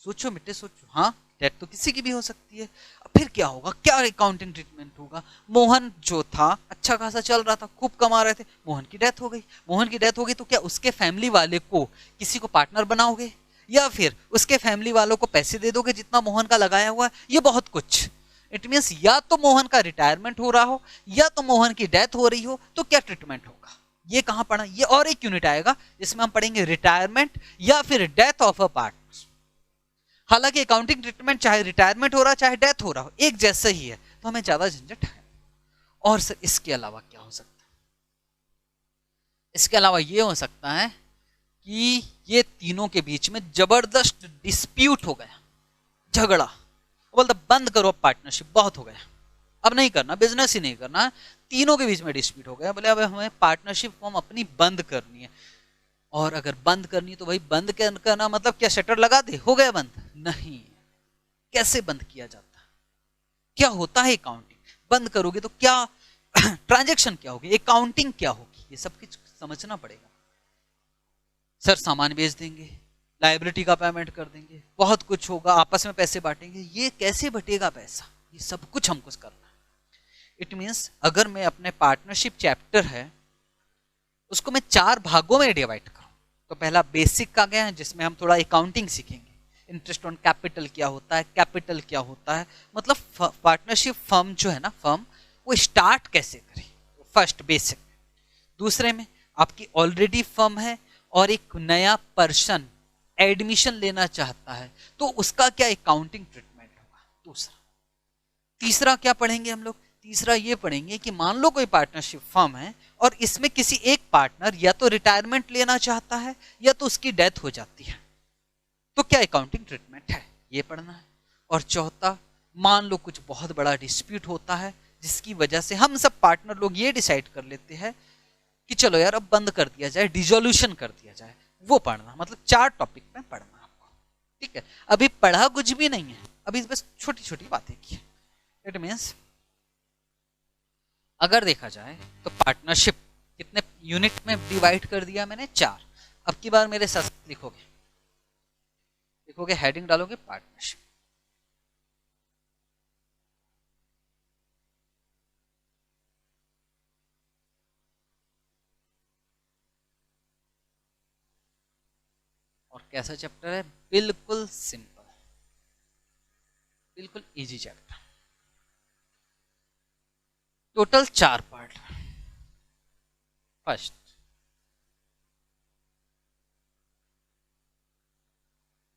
सोचो बेटे सोचो। हाँ, डेथ तो किसी की भी हो सकती है। अब फिर क्या होगा, क्या अकाउंटिंग ट्रीटमेंट होगा? मोहन जो था अच्छा खासा चल रहा था, खूब कमा रहे थे, मोहन की डेथ हो गई। मोहन की डेथ हो गई तो क्या उसके फैमिली वाले को किसी को पार्टनर बनाओगे, या फिर उसके फैमिली वालों को पैसे दे दोगे जितना मोहन का लगाया हुआ है? ये बहुत कुछ। इट मीन्स या तो मोहन का रिटायरमेंट हो रहा हो, या तो मोहन की डेथ हो रही हो, तो क्या ट्रीटमेंट होगा? ये कहां पढ़ा? ये और एक यूनिट आएगा जिसमें हम पढ़ेंगे रिटायरमेंट या फिर डेथ ऑफ अ पार्टनर। हालांकि अकाउंटिंग ट्रीटमेंट चाहे रिटायरमेंट हो रहा चाहे डेथ हो रहा हो, एक जैसा ही है, तो हमें ज्यादा झंझट है। और सर इसके अलावा क्या हो सकता है? इसके अलावा ये हो सकता है कि ये तीनों के बीच में जबरदस्त डिस्प्यूट हो गया, झगड़ा। बोलता बंद करो पार्टनरशिप, बहुत हो गया, अब नहीं करना, बिजनेस ही नहीं करना। तीनों के बीच में डिस्प्यूट हो गया, बोले अब हमें पार्टनरशिप फॉर्म अपनी बंद करनी है। और अगर बंद करनी तो भाई बंद करना मतलब क्या शटर लगा दे हो गया बंद? नहीं। कैसे बंद किया जाता है? क्या होता है अकाउंटिंग? बंद करोगे तो क्या ट्रांजैक्शन क्या होगी, अकाउंटिंग क्या होगी, ये सब कुछ समझना पड़ेगा। सर सामान बेच देंगे, लाइबिलिटी का पेमेंट कर देंगे, बहुत कुछ होगा, आपस में पैसे बांटेंगे, ये कैसे बटेगा पैसा? ये सब कुछ हमको करना है। इट मीन्स अगर मैं अपने पार्टनरशिप चैप्टर है उसको मैं 4 भागों में डिवाइड करूं, तो पहला बेसिक का गया है जिसमें हम थोड़ा अकाउंटिंग सीखेंगे। इंटरेस्ट ऑन कैपिटल क्या होता है, कैपिटल क्या होता है, मतलब पार्टनरशिप फर्म जो है ना, फर्म वो स्टार्ट कैसे करे, फर्स्ट बेसिक। दूसरे में आपकी ऑलरेडी फर्म है और एक नया पर्सन एडमिशन लेना चाहता है, तो उसका क्या अकाउंटिंग ट्रीटमेंट होगा, दूसरा। तीसरा क्या पढ़ेंगे हम लोग? तीसरा ये पढ़ेंगे कि मान लो कोई पार्टनरशिप फर्म है और इसमें किसी एक पार्टनर या तो रिटायरमेंट लेना चाहता है या तो उसकी डेथ हो जाती है, तो क्या अकाउंटिंग ट्रीटमेंट है, ये पढ़ना है। और चौथा, मान लो कुछ बहुत बड़ा डिस्प्यूट होता है जिसकी वजह से हम सब पार्टनर लोग ये डिसाइड कर लेते हैं कि चलो यार अब बंद कर दिया जाए, डिसोल्यूशन कर दिया जाए, वो पढ़ना। मतलब 4 टॉपिक में पढ़ना आपको, ठीक है? अभी पढ़ा कुछ भी नहीं है, अभी बस छोटी छोटी बातें की। इट मीन्स अगर देखा जाए तो पार्टनरशिप कितने यूनिट में डिवाइड कर दिया मैंने? 4। अब की बार मेरे साथ लिखोगे, लिखोगे हेडिंग डालोगे पार्टनरशिप। और कैसा चैप्टर है? बिल्कुल सिंपल, बिल्कुल easy chapter. Total 4 part. First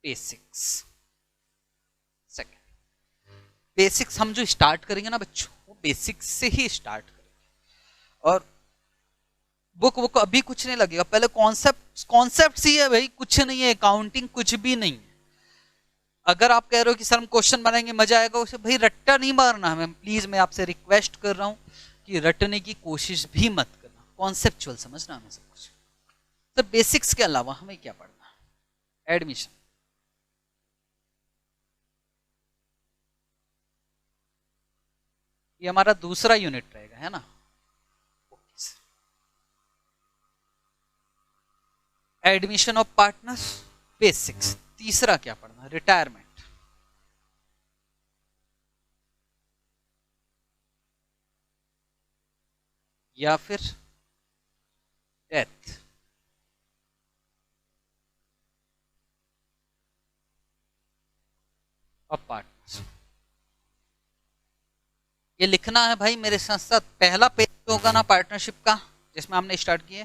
basics, second basics हम जो स्टार्ट करेंगे ना बच्चों, वो बेसिक्स से ही स्टार्ट करेंगे। और बुक अभी कुछ नहीं लगेगा, पहले कॉन्सेप्ट ही है भाई, कुछ नहीं है, अकाउंटिंग कुछ भी नहीं है। अगर आप कह रहे हो कि सर हम क्वेश्चन बनाएंगे मजा आएगा, उसे भाई रट्टा नहीं मारना हमें, प्लीज मैं आपसे रिक्वेस्ट कर रहा हूं कि रटने की कोशिश भी मत करना, कॉन्सेप्चुअल समझना हमें सब कुछ। तो बेसिक्स के अलावा हमें क्या पढ़ना है? एडमिशन, ये हमारा दूसरा यूनिट रहेगा, है ना? Admission of partners, basics. तीसरा क्या पढ़ना? रिटायरमेंट, या फिर डेथ, ये लिखना है भाई मेरे साथ साथ। पहला पेज होगा ना पार्टनरशिप का, जिसमें हमने स्टार्ट किया,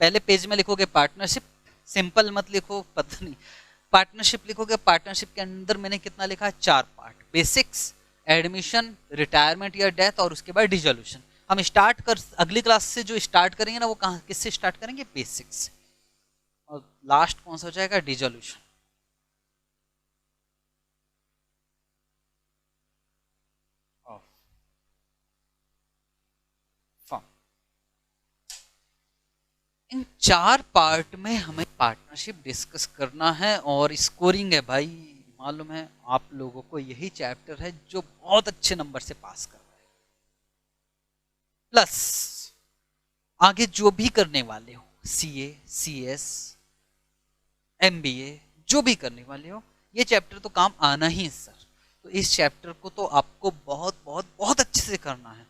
पहले पेज में लिखोगे पार्टनरशिप, सिंपल मत लिखो, पता नहीं, पार्टनरशिप लिखोगे। पार्टनरशिप के अंदर मैंने कितना लिखा है, 4 पार्ट, बेसिक्स, एडमिशन, रिटायरमेंट या डेथ, और उसके बाद डिसोल्यूशन। हम स्टार्ट कर, अगली क्लास से जो स्टार्ट करेंगे ना, वो कहाँ, किससे स्टार्ट करेंगे, बेसिक्स से, और लास्ट कौन सा हो जाएगा, डिसोल्यूशन। इन 4 पार्ट में हमें पार्टनरशिप डिस्कस करना है, और स्कोरिंग है भाई, मालूम है आप लोगों को, यही चैप्टर है जो बहुत अच्छे नंबर से पास कर रहा है। प्लस आगे जो भी करने वाले हो, सीए, सीएस, एमबीए, जो भी करने वाले हो, ये चैप्टर तो काम आना ही है सर। तो इस चैप्टर को तो आपको बहुत बहुत बहुत अच्छे से करना है।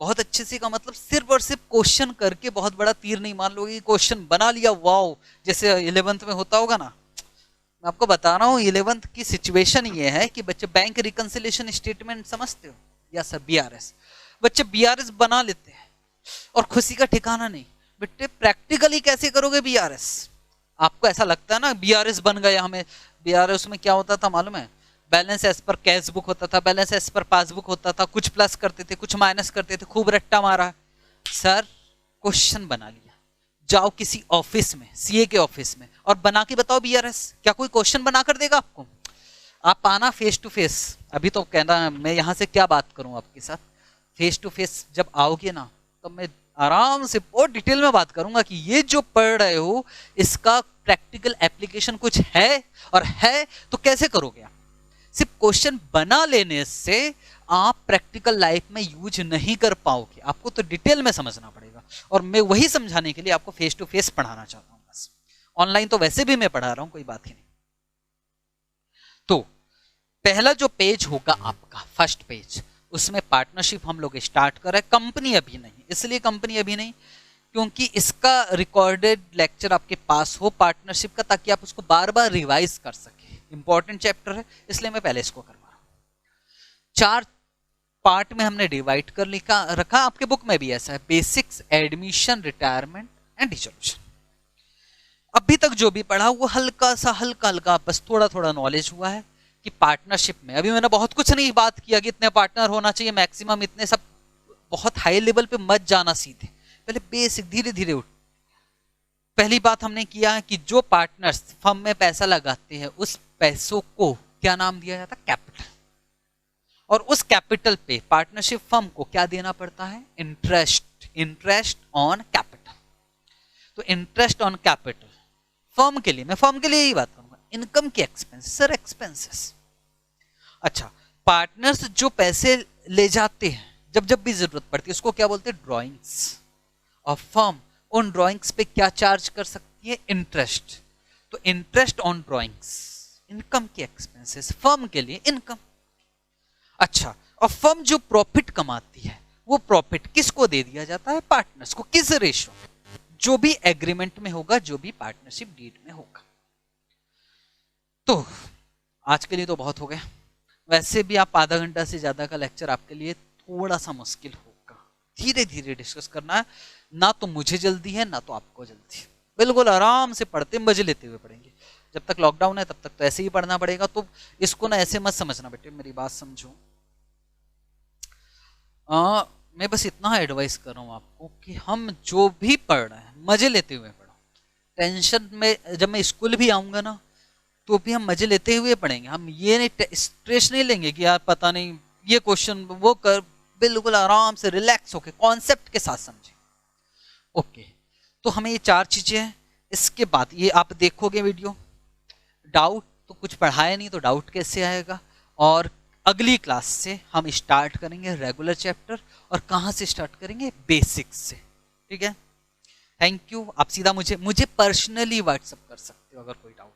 बहुत अच्छे से का मतलब सिर्फ और सिर्फ क्वेश्चन करके बहुत बड़ा तीर नहीं मान लोगे, क्वेश्चन बना लिया वाओ, जैसे 11th में होता होगा ना। मैं आपको बता रहा हूँ 11th की सिचुएशन ये है कि बच्चे बैंक रिकंसिलिएशन स्टेटमेंट समझते हो या सर बीआरएस, बच्चे बीआरएस बना लेते हैं और खुशी का ठिकाना नहीं। बेटे प्रैक्टिकली कैसे करोगे बीआरएस? आपको ऐसा लगता है ना बीआरएस बन गया हमें, बीआरएस में क्या होता था मालूम है, balance as per cash book होता था, बैलेंस एज पर पासबुक होता था, कुछ प्लस करते थे, कुछ माइनस करते थे, खूब रट्टा मारा। सर क्वेश्चन बना लिया, जाओ किसी ऑफिस में, सीए के ऑफिस में, और बना के बताओ बीआरएस, क्या कोई क्वेश्चन बना कर देगा आपको? आप आना फेस टू फेस। अभी तो कहना मैं यहाँ से क्या बात करूँ आपके साथ, फेस टू फेस जब आओगे ना, तो मैं आराम से बहुत डिटेल में बात करूंगा कि ये जो पढ़ रहे हो इसका प्रैक्टिकल एप्लीकेशन कुछ है, और है तो कैसे करोगे आप। सिर्फ क्वेश्चन बना लेने से आप प्रैक्टिकल लाइफ में यूज नहीं कर पाओगे, आपको तो डिटेल में समझना पड़ेगा। और मैं वही समझाने के लिए आपको फेस टू फेस पढ़ाना चाहता हूं बस। ऑनलाइन तो वैसे भी मैं पढ़ा रहा हूं, कोई बात ही नहीं। तो पहला जो पेज होगा आपका, फर्स्ट पेज, उसमें पार्टनरशिप हम लोग स्टार्ट कर रहे हैं। कंपनी अभी नहीं, इसलिए कंपनी अभी नहीं क्योंकि इसका रिकॉर्डेड लेक्चर आपके पास हो पार्टनरशिप का, ताकि आप उसको बार बार रिवाइज कर सके। इंपॉर्टेंट चैप्टर है, इसलिए मैं पहले इसको करवा रहा हूं। 4 पार्ट में हमने डिवाइड कर लिखा रखा, आपके बुक में भी ऐसा है, basics, admission, retirement and dissolution. अभी तक जो भी पढ़ा वो हल्का सा, हल्का हल्का बस थोड़ा थोड़ा नॉलेज हुआ है कि पार्टनरशिप में, अभी मैंने बहुत कुछ नहीं बात किया कि इतने पार्टनर होना चाहिए मैक्सिमम, इतने सब बहुत हाई लेवल पे मत जाना सीधे, पहले बेसिक धीरे धीरे उठ। पहली बात हमने किया है कि जो पार्टनर्स फर्म में पैसा लगाते हैं उस पैसों को क्या नाम दिया जाता है, कैपिटल। और उस कैपिटल पे पार्टनरशिप फर्म को क्या देना पड़ता है, इंटरेस्ट, इंटरेस्ट ऑन कैपिटल। तो इंटरेस्ट ऑन कैपिटल फर्म के लिए, मैं फर्म के लिए ही बात करूंगा, इनकम के एक्सपेंस, सर एक्सपेंसेस। अच्छा, पार्टनर्स जो पैसे ले जाते हैं जब जब भी जरूरत पड़ती है उसको क्या बोलते हैं, ड्रॉइंग्स। और फर्म उन ड्रॉइंग्स पे क्या चार्ज कर सकती है, इंटरेस्ट। तो इंटरेस्ट ऑन ड्रॉइंग्स, इनकम के एक्सपेंसेस, फर्म के लिए इनकम। अच्छा, और फर्म जो प्रॉफिट कमाती है वो प्रॉफिट किसको दे दिया जाता है, पार्टनर्स को। किस रेशो, जो भी एग्रीमेंट में होगा, जो भी पार्टनरशिप डीड में होगा। तो आज के लिए तो बहुत हो गया, वैसे भी आप आधा घंटा से ज्यादा का लेक्चर आपके लिए थोड़ा सा मुश्किल होगा, धीरे धीरे डिस्कस करना है। ना तो मुझे जल्दी है ना तो आपको जल्दी, बिल्कुल आराम से पढ़ते मजे लेते हुए पढ़ेंगे। जब तक लॉकडाउन है तब तक तो ऐसे ही पढ़ना पड़ेगा, तो इसको ना ऐसे मत समझना बेटे, मेरी बात समझो। मैं बस इतना एडवाइस कर रहा हूँ आपको कि हम जो भी पढ़ रहे हैं मजे लेते हुए पढ़ो। टेंशन में जब मैं स्कूल भी आऊंगा ना तो भी हम मजे लेते हुए पढ़ेंगे, हम ये नहीं स्ट्रेस नहीं लेंगे कि यार पता नहीं ये क्वेश्चन वो कर, बिल्कुल आराम से रिलैक्स होके कॉन्सेप्ट के साथ समझे। ओके, तो हमें ये 4 चीजें हैं। इसके बाद ये आप देखोगे वीडियो, डाउट तो कुछ पढ़ाया नहीं तो डाउट कैसे आएगा। और अगली क्लास से हम स्टार्ट करेंगे रेगुलर चैप्टर, और कहाँ से स्टार्ट करेंगे, बेसिक्स से। ठीक है, थैंक यू। आप सीधा मुझे पर्सनली व्हाट्सएप कर सकते हो अगर कोई डाउट।